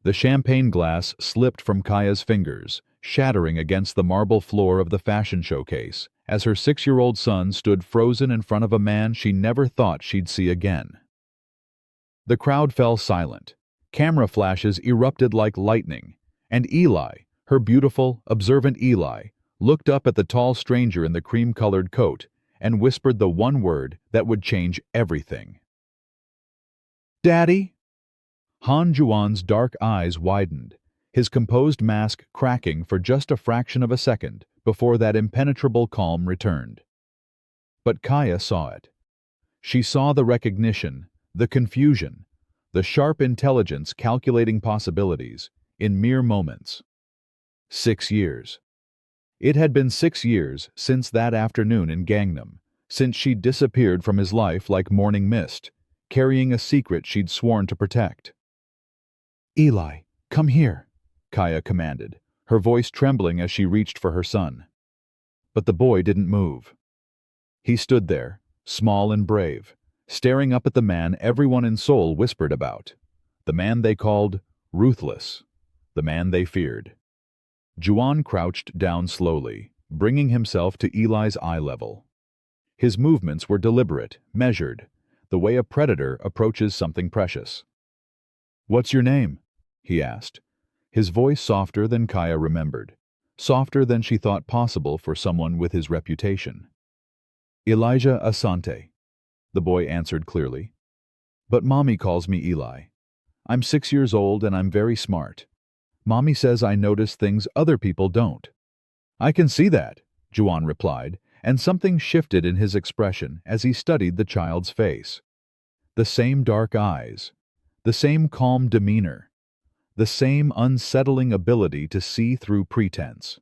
The champagne glass slipped from Kaya's fingers, shattering against the marble floor of the fashion showcase, as her 6-year-old son stood frozen in front of a man she never thought she'd see again. The crowd fell silent. Camera flashes erupted like lightning, and Eli, her beautiful, observant Eli, looked up at the tall stranger in the cream-colored coat and whispered the one word that would change everything. "Daddy?" Han Juwon's dark eyes widened, his composed mask cracking for just a fraction of a second before that impenetrable calm returned. But Kaya saw it. She saw the recognition, the confusion, the sharp intelligence calculating possibilities in mere moments. 6 years. It had been 6 years since that afternoon in Gangnam, since she'd disappeared from his life like morning mist, carrying a secret she'd sworn to protect. "Eli, come here," Kaya commanded, her voice trembling as she reached for her son. But the boy didn't move. He stood there, small and brave, staring up at the man everyone in Seoul whispered about, the man they called ruthless, the man they feared. Juwon crouched down slowly, bringing himself to Eli's eye level. His movements were deliberate, measured, the way a predator approaches something precious. "What's your name?" he asked, his voice softer than Kaya remembered, softer than she thought possible for someone with his reputation. "Elijah Asante," the boy answered clearly. "But Mommy calls me Eli. I'm 6 years old and I'm very smart. Mommy says I notice things other people don't." "I can see that," Juwon replied, and something shifted in his expression as he studied the child's face. The same dark eyes, the same calm demeanor, the same unsettling ability to see through pretense.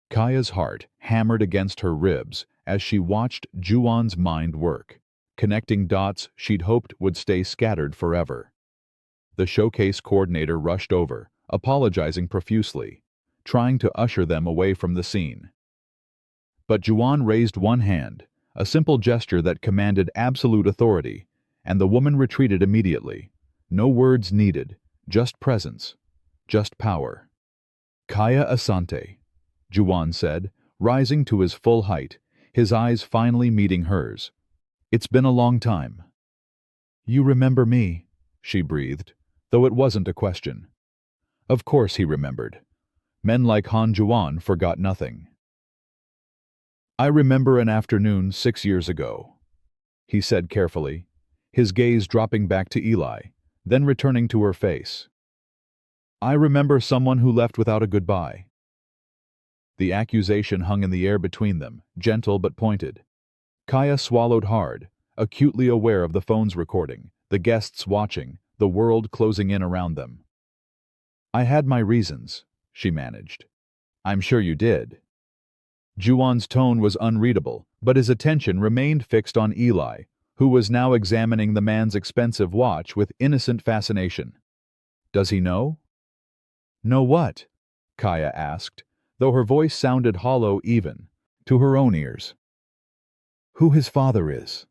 Kaya's heart hammered against her ribs as she watched Juwon's mind work, connecting dots she'd hoped would stay scattered forever. The showcase coordinator rushed over, apologizing profusely, trying to usher them away from the scene. But Juwon raised one hand, a simple gesture that commanded absolute authority, and the woman retreated immediately. No words needed, just presence, just power. "Kaya Asante," Juwon said, rising to his full height, his eyes finally meeting hers. "It's been a long time." "You remember me," she breathed, though it wasn't a question. Of course he remembered. Men like Han Juwon forgot nothing. "I remember an afternoon 6 years ago," he said carefully, his gaze dropping back to Eli, then returning to her face. "I remember someone who left without a goodbye." The accusation hung in the air between them, gentle but pointed. Kaya swallowed hard, acutely aware of the phone's recording, the guests watching, the world closing in around them. "I had my reasons," she managed. "I'm sure you did." Juwon's tone was unreadable, but his attention remained fixed on Eli, who was now examining the man's expensive watch with innocent fascination. "Does he know?" "Know what?" Kaya asked, though her voice sounded hollow even, to her own ears. "Who his father is."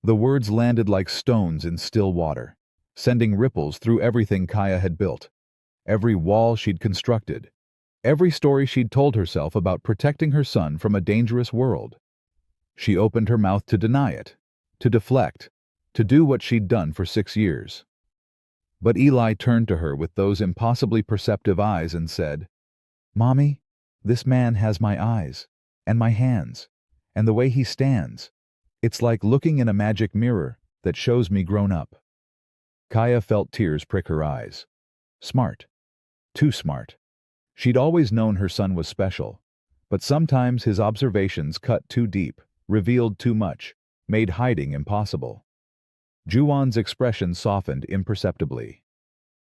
The words landed like stones in still water, sending ripples through everything Kaya had built, every wall she'd constructed, every story she'd told herself about protecting her son from a dangerous world. She opened her mouth to deny it, to deflect, to do what she'd done for 6 years. But Eli turned to her with those impossibly perceptive eyes and said, "Mommy, this man has my eyes, and my hands, and the way he stands. It's like looking in a magic mirror that shows me grown up." Kaya felt tears prick her eyes. Smart. Too smart. She'd always known her son was special, but sometimes his observations cut too deep, revealed too much, made hiding impossible. Juwon's expression softened imperceptibly.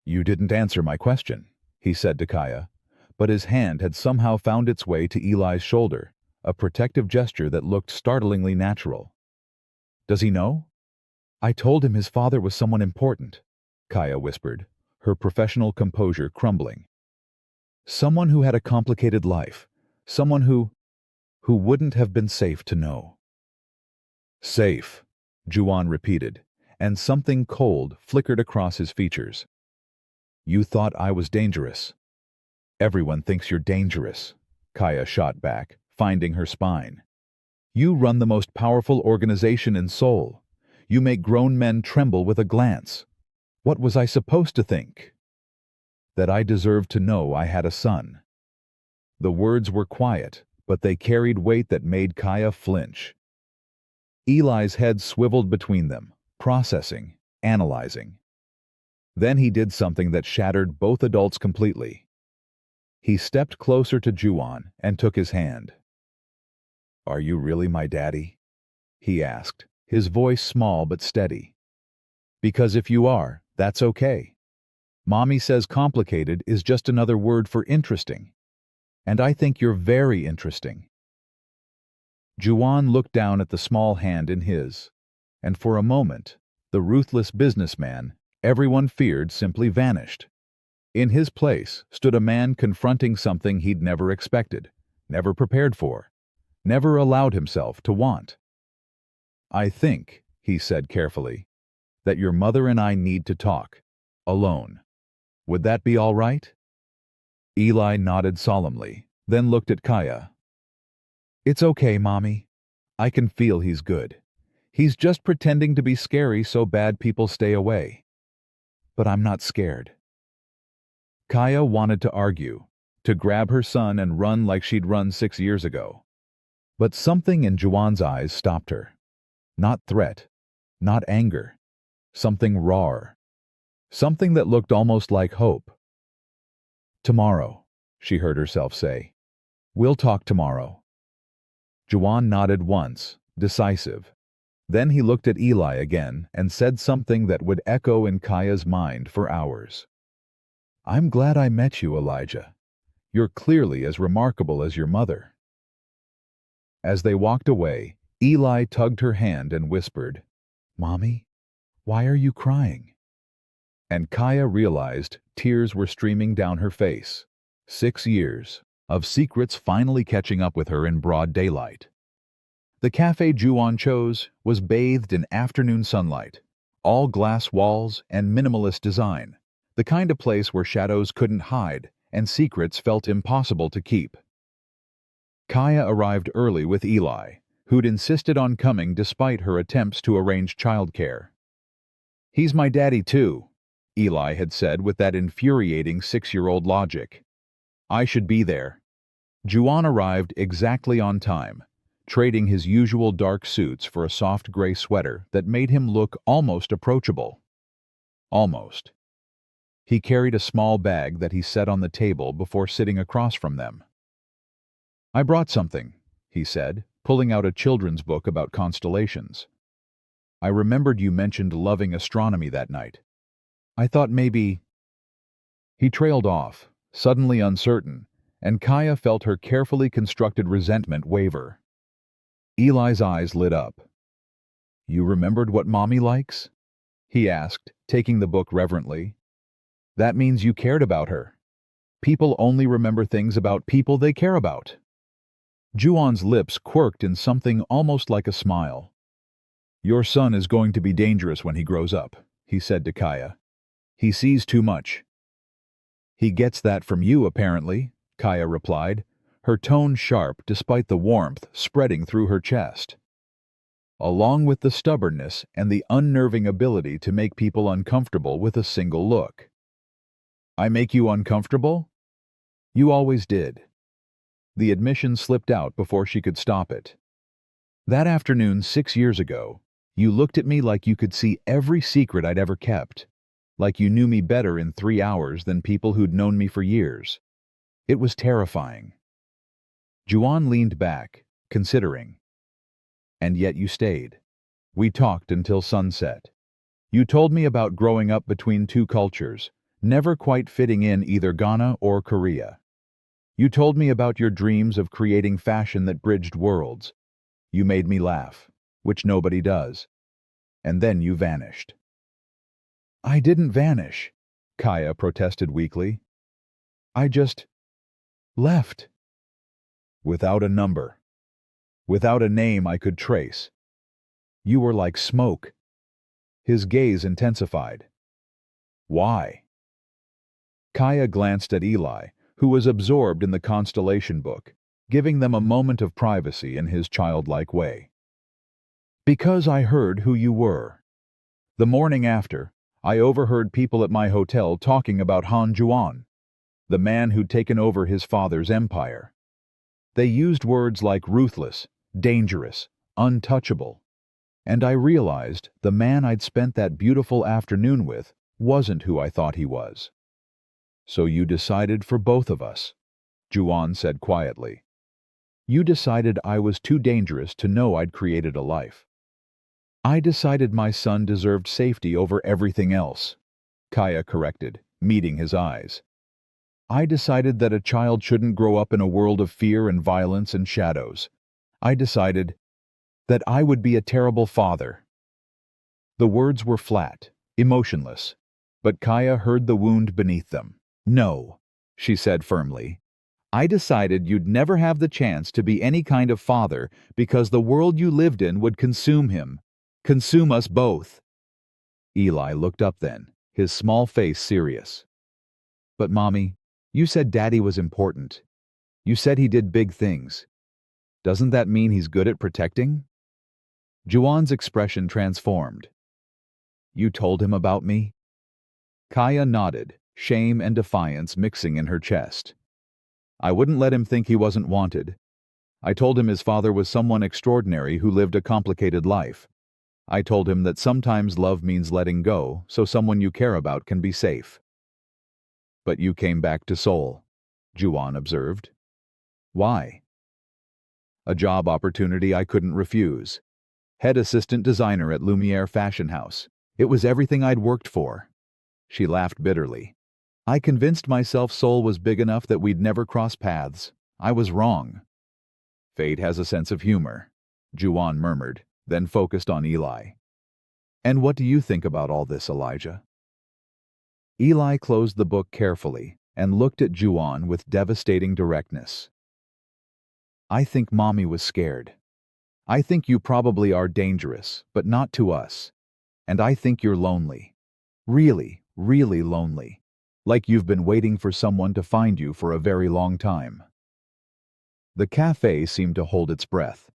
"You didn't answer my question," he said to Kaya, but his hand had somehow found its way to Eli's shoulder, a protective gesture that looked startlingly natural. "Does he know?" "I told him his father was someone important," Kaya whispered, her professional composure crumbling. "Someone who had a complicated life, someone who wouldn't have been safe to know." "Safe," Juwon repeated, and something cold flickered across his features. You thought I was dangerous. Everyone thinks you're dangerous, Kaya shot back, finding her spine. You run the most powerful organization in Seoul. You make grown men tremble with a glance. What was I supposed to think? That I deserved to know I had a son. The words were quiet, but they carried weight that made Kaya flinch. Eli's head swiveled between them, processing, analyzing. Then he did something that shattered both adults completely. He stepped closer to Juwon and took his hand. "Are you really my daddy?" he asked, his voice small but steady. "Because if you are, that's okay. Mommy says complicated is just another word for interesting. And I think you're very interesting." Juwon looked down at the small hand in his, and for a moment, the ruthless businessman everyone feared simply vanished. In his place stood a man confronting something he'd never expected, never prepared for, never allowed himself to want. "I think," he said carefully, "that your mother and I need to talk, alone. Would that be all right?" Eli nodded solemnly, then looked at Kaya. "It's okay, Mommy. I can feel he's good. He's just pretending to be scary so bad people stay away. But I'm not scared." Kaya wanted to argue, to grab her son and run like she'd run 6 years ago. But something in Juwon's eyes stopped her. Not threat, not anger. Something rawer. Something that looked almost like hope. "Tomorrow," she heard herself say. "We'll talk tomorrow." Juwon nodded once, decisive. Then he looked at Eli again and said something that would echo in Kaya's mind for hours. "I'm glad I met you, Elijah. You're clearly as remarkable as your mother." As they walked away, Eli tugged her hand and whispered, "Mommy, why are you crying?" And Kaya realized tears were streaming down her face. 6 years of secrets finally catching up with her in broad daylight. The cafe Juwon chose was bathed in afternoon sunlight, all glass walls and minimalist design, the kind of place where shadows couldn't hide and secrets felt impossible to keep. Kaya arrived early with Eli, who'd insisted on coming despite her attempts to arrange childcare. "He's my daddy too," Eli had said with that infuriating 6-year-old logic. "I should be there." Juwon arrived exactly on time, trading his usual dark suits for a soft gray sweater that made him look almost approachable. Almost. He carried a small bag that he set on the table before sitting across from them. "I brought something," he said, pulling out a children's book about constellations. "I remembered you mentioned loving astronomy that night. I thought maybe—" He trailed off, suddenly uncertain, and Kaya felt her carefully constructed resentment waver. Eli's eyes lit up. "You remembered what Mommy likes?" he asked, taking the book reverently. "That means you cared about her. People only remember things about people they care about." Juwon's lips quirked in something almost like a smile. "Your son is going to be dangerous when he grows up," he said to Kaya. "He sees too much." "He gets that from you, apparently," Kaya replied, her tone sharp despite the warmth spreading through her chest. "Along with the stubbornness and the unnerving ability to make people uncomfortable with a single look." "I make you uncomfortable?" "You always did." The admission slipped out before she could stop it. "That afternoon 6 years ago, you looked at me like you could see every secret I'd ever kept, like you knew me better in 3 hours than people who'd known me for years. It was terrifying." Juwon leaned back, considering. "And yet you stayed. We talked until sunset. You told me about growing up between 2 cultures, never quite fitting in either Ghana or Korea. You told me about your dreams of creating fashion that bridged worlds. You made me laugh, which nobody does. And then you vanished." "I didn't vanish," Kaya protested weakly. "I just left." "Without a number. Without a name I could trace. You were like smoke." His gaze intensified. "Why?" Kaya glanced at Eli, who was absorbed in the constellation book, giving them a moment of privacy in his childlike way. Because I heard who you were. The morning after, I overheard people at my hotel talking about Han Juwon, the man who'd taken over his father's empire. They used words like ruthless, dangerous, untouchable. And I realized the man I'd spent that beautiful afternoon with wasn't who I thought he was. So you decided for both of us, Juwon said quietly. You decided I was too dangerous to know I'd created a life. I decided my son deserved safety over everything else, Kaya corrected, meeting his eyes. I decided that a child shouldn't grow up in a world of fear and violence and shadows. I decided that I would be a terrible father. The words were flat, emotionless, but Kaya heard the wound beneath them. No, she said firmly. I decided you'd never have the chance to be any kind of father because the world you lived in would consume him. Consume us both. Eli looked up then, his small face serious. But Mommy, you said Daddy was important. You said he did big things. Doesn't that mean he's good at protecting? Juwon's expression transformed. You told him about me? Kaya nodded, shame and defiance mixing in her chest. I wouldn't let him think he wasn't wanted. I told him his father was someone extraordinary who lived a complicated life. I told him that sometimes love means letting go so someone you care about can be safe. But you came back to Seoul, Juwon observed. Why? A job opportunity I couldn't refuse. Head assistant designer at Lumiere Fashion House. It was everything I'd worked for. She laughed bitterly. I convinced myself Seoul was big enough that we'd never cross paths. I was wrong. Fate has a sense of humor, Juwon murmured, then focused on Eli. And what do you think about all this, Elijah? Eli closed the book carefully and looked at Juwon with devastating directness. I think Mommy was scared. I think you probably are dangerous, but not to us. And I think you're lonely. Really, really lonely. Like you've been waiting for someone to find you for a very long time. The cafe seemed to hold its breath.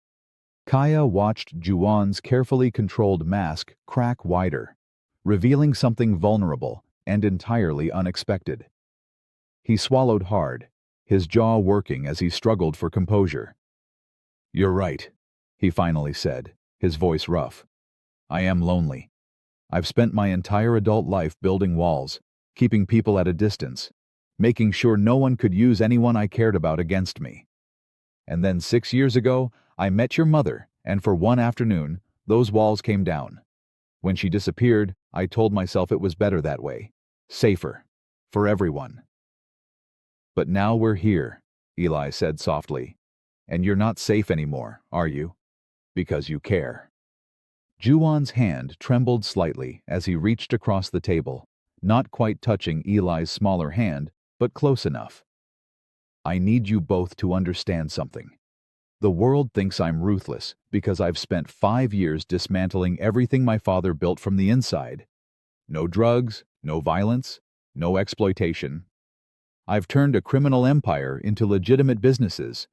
Kaya watched Juwon's carefully controlled mask crack wider, revealing something vulnerable and entirely unexpected. He swallowed hard, his jaw working as he struggled for composure. You're right, he finally said, his voice rough. I am lonely. I've spent my entire adult life building walls, keeping people at a distance, making sure no one could use anyone I cared about against me. And then 6 years ago, I met your mother, and for one afternoon, those walls came down. When she disappeared, I told myself it was better that way. Safer. For everyone. But now we're here, Eli said softly. And you're not safe anymore, are you? Because you care. Juwon's hand trembled slightly as he reached across the table, not quite touching Eli's smaller hand, but close enough. I need you both to understand something. The world thinks I'm ruthless because I've spent 5 years dismantling everything my father built from the inside. No drugs, no violence, no exploitation. I've turned a criminal empire into legitimate businesses,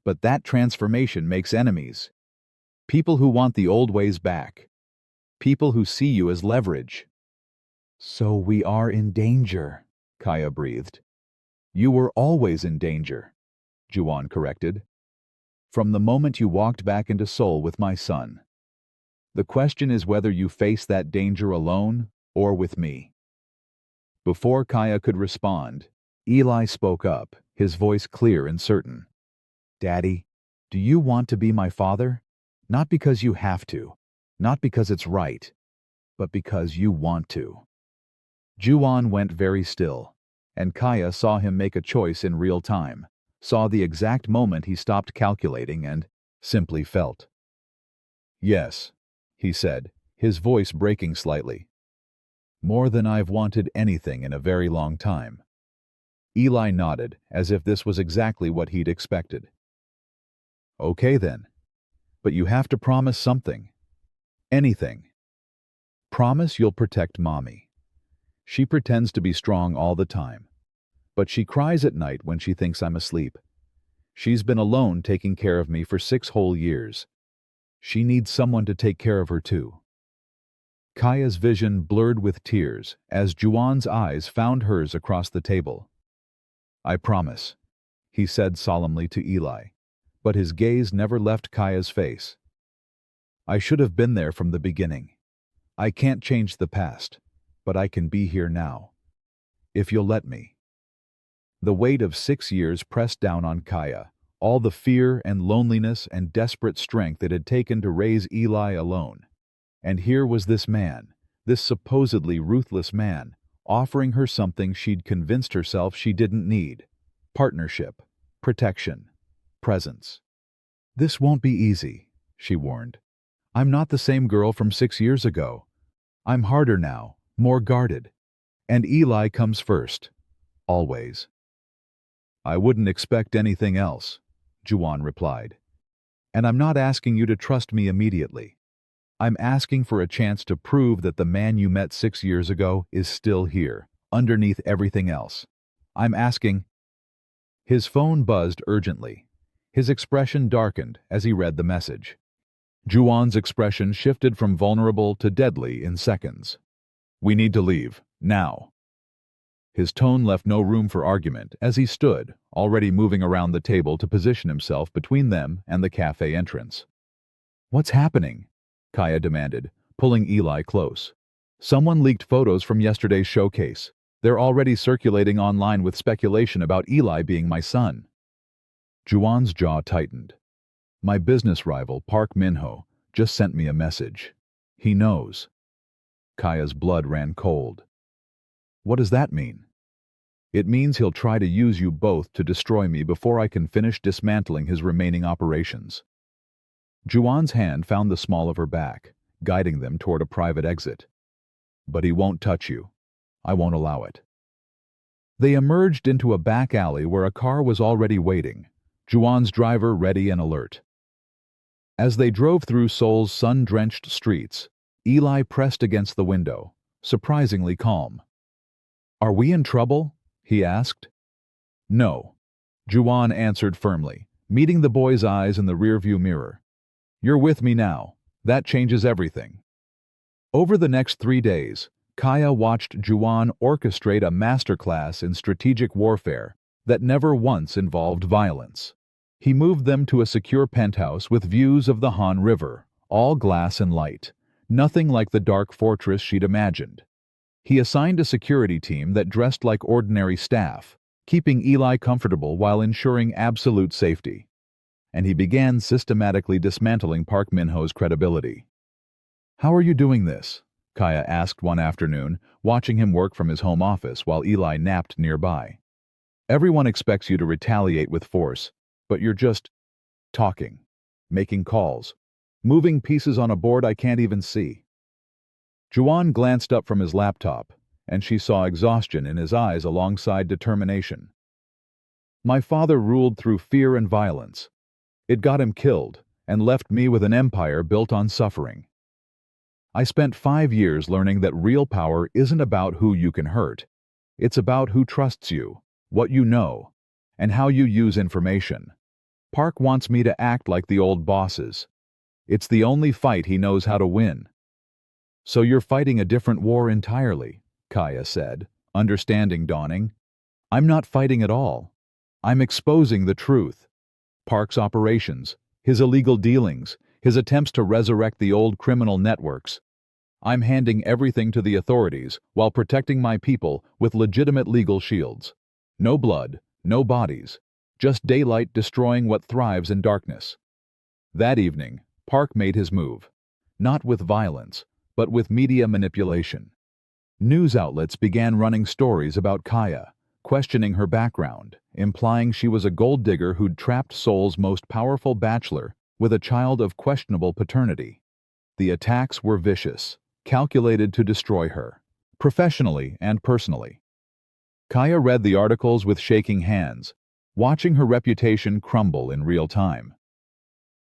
but that transformation makes enemies. People who want the old ways back. People who see you as leverage. So we are in danger, Kaya breathed. You were always in danger, Juwon corrected. From the moment you walked back into Seoul with my son. The question is whether you face that danger alone or with me. Before Kaya could respond, Eli spoke up, his voice clear and certain. Daddy, do you want to be my father? Not because you have to, not because it's right, but because you want to. Juwon went very still, and Kaya saw him make a choice in real time, saw the exact moment he stopped calculating and simply felt. Yes, he said, his voice breaking slightly. More than I've wanted anything in a very long time. Eli nodded, as if this was exactly what he'd expected. Okay then. But you have to promise something. Anything. Promise you'll protect Mommy. She pretends to be strong all the time, but she cries at night when she thinks I'm asleep. She's been alone taking care of me for 6 whole years. She needs someone to take care of her too." Kaya's vision blurred with tears as Juwon's eyes found hers across the table. "I promise," he said solemnly to Eli, but his gaze never left Kaya's face. "I should have been there from the beginning. I can't change the past, but I can be here now. If you'll let me." The weight of 6 years pressed down on Kaya, all the fear and loneliness and desperate strength it had taken to raise Eli alone. And here was this man, this supposedly ruthless man, offering her something she'd convinced herself she didn't need: partnership, protection, presence. "This won't be easy," she warned. "I'm not the same girl from 6 years ago. I'm harder now, more guarded. And Eli comes first. Always." "I wouldn't expect anything else," Juwon replied. "And I'm not asking you to trust me immediately. I'm asking for a chance to prove that the man you met 6 years ago is still here, underneath everything else. I'm asking—" His phone buzzed urgently. His expression darkened as he read the message. Juwon's expression shifted from vulnerable to deadly in seconds. "We need to leave, now." His tone left no room for argument as he stood, already moving around the table to position himself between them and the cafe entrance. "What's happening?" Kaya demanded, pulling Eli close. "Someone leaked photos from yesterday's showcase. They're already circulating online with speculation about Eli being my son." Juwon's jaw tightened. "My business rival, Park Min-ho, just sent me a message. He knows." Kaya's blood ran cold. "What does that mean?" "It means he'll try to use you both to destroy me before I can finish dismantling his remaining operations." Juwon's hand found the small of her back, guiding them toward a private exit. "But he won't touch you. I won't allow it." They emerged into a back alley where a car was already waiting, Juwon's driver ready and alert. As they drove through Seoul's sun-drenched streets, Eli pressed against the window, surprisingly calm. "Are we in trouble?" he asked. "No," Juwon answered firmly, meeting the boy's eyes in the rearview mirror. "You're with me now. That changes everything." Over the next 3 days, Kaya watched Juwon orchestrate a masterclass in strategic warfare that never once involved violence. He moved them to a secure penthouse with views of the Han River, all glass and light, nothing like the dark fortress she'd imagined. He assigned a security team that dressed like ordinary staff, keeping Eli comfortable while ensuring absolute safety. And he began systematically dismantling Park Min-ho's credibility. "How are you doing this?" Kaya asked one afternoon, watching him work from his home office while Eli napped nearby. "Everyone expects you to retaliate with force, but you're just talking, making calls, moving pieces on a board I can't even see." Juwon glanced up from his laptop, and she saw exhaustion in his eyes alongside determination. "My father ruled through fear and violence. It got him killed and left me with an empire built on suffering. I spent 5 years learning that real power isn't about who you can hurt. It's about who trusts you, what you know, and how you use information. Park wants me to act like the old bosses. It's the only fight he knows how to win." "So you're fighting a different war entirely," Kaya said, understanding dawning. "I'm not fighting at all. I'm exposing the truth. Park's operations, his illegal dealings, his attempts to resurrect the old criminal networks. I'm handing everything to the authorities while protecting my people with legitimate legal shields. No blood, no bodies, just daylight destroying what thrives in darkness." That evening, Park made his move, not with violence, but with media manipulation. News outlets began running stories about Kaya, questioning her background, implying she was a gold digger who'd trapped Seoul's most powerful bachelor with a child of questionable paternity. The attacks were vicious, calculated to destroy her, professionally and personally. Kaya read the articles with shaking hands, watching her reputation crumble in real time.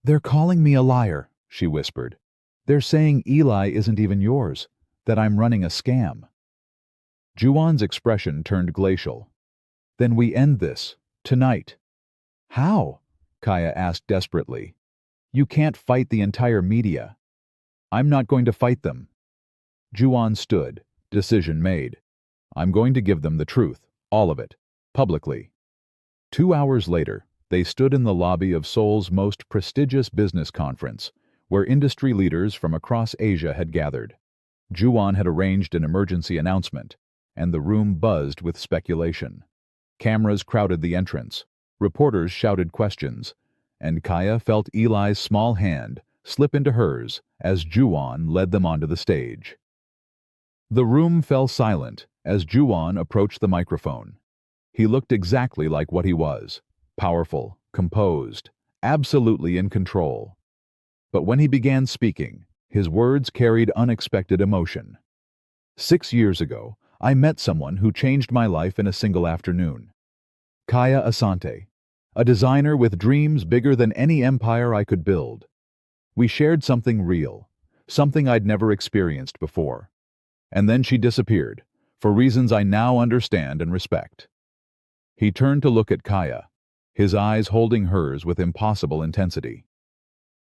"They're calling me a liar," she whispered. "They're saying Eli isn't even yours, that I'm running a scam." Juwon's expression turned glacial. Then we end this. Tonight. How? Kaya asked desperately. You can't fight the entire media. I'm not going to fight them. Juwon stood. Decision made. I'm going to give them the truth. All of it. Publicly. 2 hours later, they stood in the lobby of Seoul's most prestigious business conference, where industry leaders from across Asia had gathered. Juwon had arranged an emergency announcement, and the room buzzed with speculation. Cameras crowded the entrance, reporters shouted questions, and Kaya felt Eli's small hand slip into hers as Juwon led them onto the stage. The room fell silent as Juwon approached the microphone. He looked exactly like what he was, powerful, composed, absolutely in control. But when he began speaking, his words carried unexpected emotion. 6 years ago, I met someone who changed my life in a single afternoon. Kaya Asante, a designer with dreams bigger than any empire I could build. We shared something real, something I'd never experienced before. And then she disappeared, for reasons I now understand and respect. He turned to look at Kaya, his eyes holding hers with impossible intensity.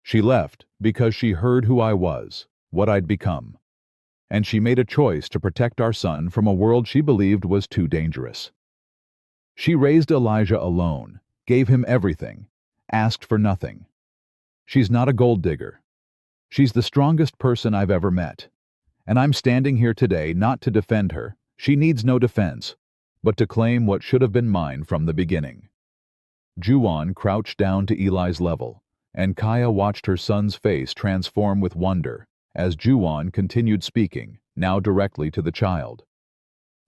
She left because she heard who I was, what I'd become. And she made a choice to protect our son from a world she believed was too dangerous. She raised Elijah alone, gave him everything, asked for nothing. She's not a gold digger. She's the strongest person I've ever met. And I'm standing here today not to defend her. She needs no defense, but to claim what should have been mine from the beginning. Juwon crouched down to Eli's level, and Kaya watched her son's face transform with wonder as Juwon continued speaking, now directly to the child.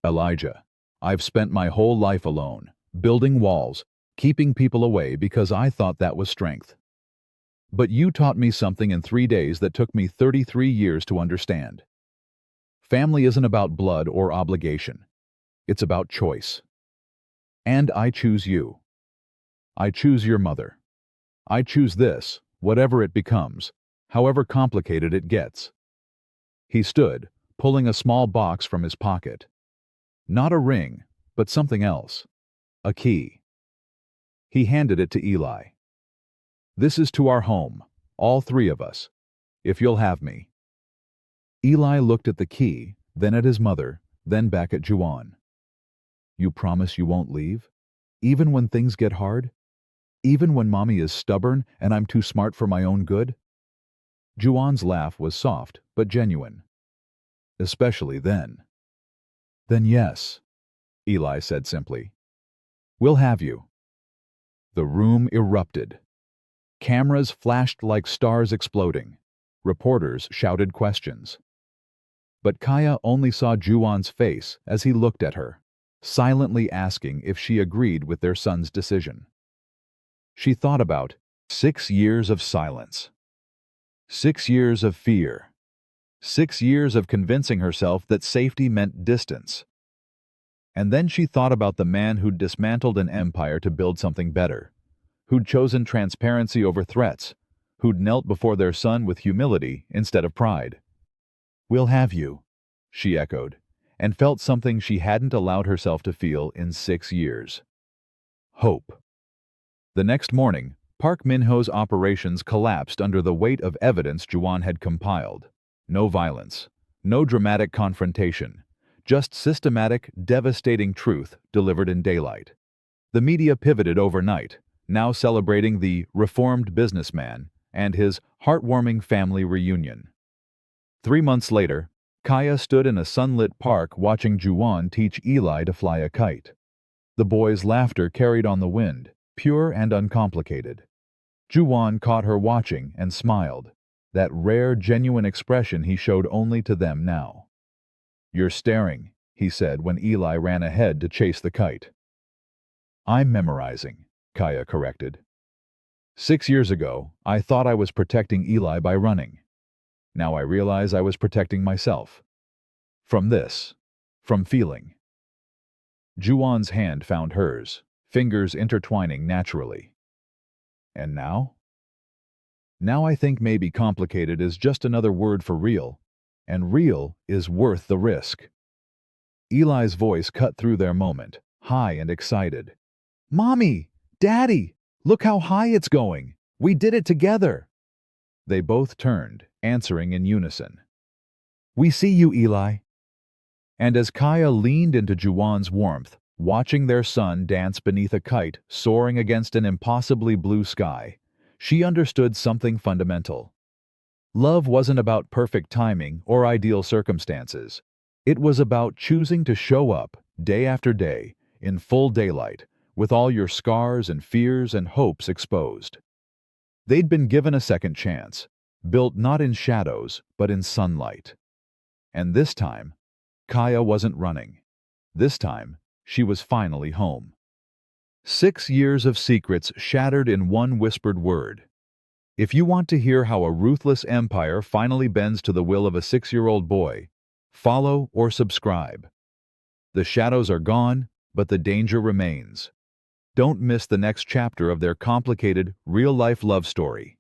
Elijah, I've spent my whole life alone, building walls, keeping people away because I thought that was strength. But you taught me something in 3 days that took me 33 years to understand. Family isn't about blood or obligation. It's about choice. And I choose you. I choose your mother. I choose this, whatever it becomes, however complicated it gets. He stood, pulling a small box from his pocket. Not a ring, but something else. A key. He handed it to Eli. This is to our home, all 3 of us, if you'll have me. Eli looked at the key, then at his mother, then back at Juwon. You promise you won't leave? Even when things get hard? Even when Mommy is stubborn and I'm too smart for my own good? Juwon's laugh was soft but genuine. Especially then. Then yes, Eli said simply. We'll have you. The room erupted. Cameras flashed like stars exploding. Reporters shouted questions. But Kaya only saw Juwon's face as he looked at her, silently asking if she agreed with their son's decision. She thought about 6 years of silence. 6 years of fear. 6 years of convincing herself that safety meant distance. And then she thought about the man who'd dismantled an empire to build something better, who'd chosen transparency over threats, who'd knelt before their son with humility instead of pride. We'll have you, she echoed, and felt something she hadn't allowed herself to feel in 6 years. Hope. The next morning, Park Min-ho's operations collapsed under the weight of evidence Juwon had compiled. No violence, no dramatic confrontation, just systematic, devastating truth delivered in daylight. The media pivoted overnight, now celebrating the reformed businessman and his heartwarming family reunion. 3 months later, Kaya stood in a sunlit park watching Juwon teach Eli to fly a kite. The boy's laughter carried on the wind, pure and uncomplicated. Juwon caught her watching and smiled, that rare, genuine expression he showed only to them now. You're staring, he said when Eli ran ahead to chase the kite. I'm memorizing, Kaya corrected. 6 years ago, I thought I was protecting Eli by running. Now I realize I was protecting myself. From this. From feeling. Juwon's hand found hers, fingers intertwining naturally. And now? Now I think maybe complicated is just another word for real, and real is worth the risk. Eli's voice cut through their moment, high and excited. "Mommy! Daddy! Look how high it's going! We did it together!" They both turned, answering in unison. "We see you, Eli." And as Kaya leaned into Juwon's warmth, watching their son dance beneath a kite soaring against an impossibly blue sky, she understood something fundamental. Love wasn't about perfect timing or ideal circumstances. It was about choosing to show up, day after day, in full daylight, with all your scars and fears and hopes exposed. They'd been given a second chance, built not in shadows, but in sunlight. And this time, Kaya wasn't running. This time, she was finally home. 6 years of secrets shattered in one whispered word. If you want to hear how a ruthless empire finally bends to the will of a 6-year-old boy, follow or subscribe. The shadows are gone, but the danger remains. Don't miss the next chapter of their complicated, real-life love story.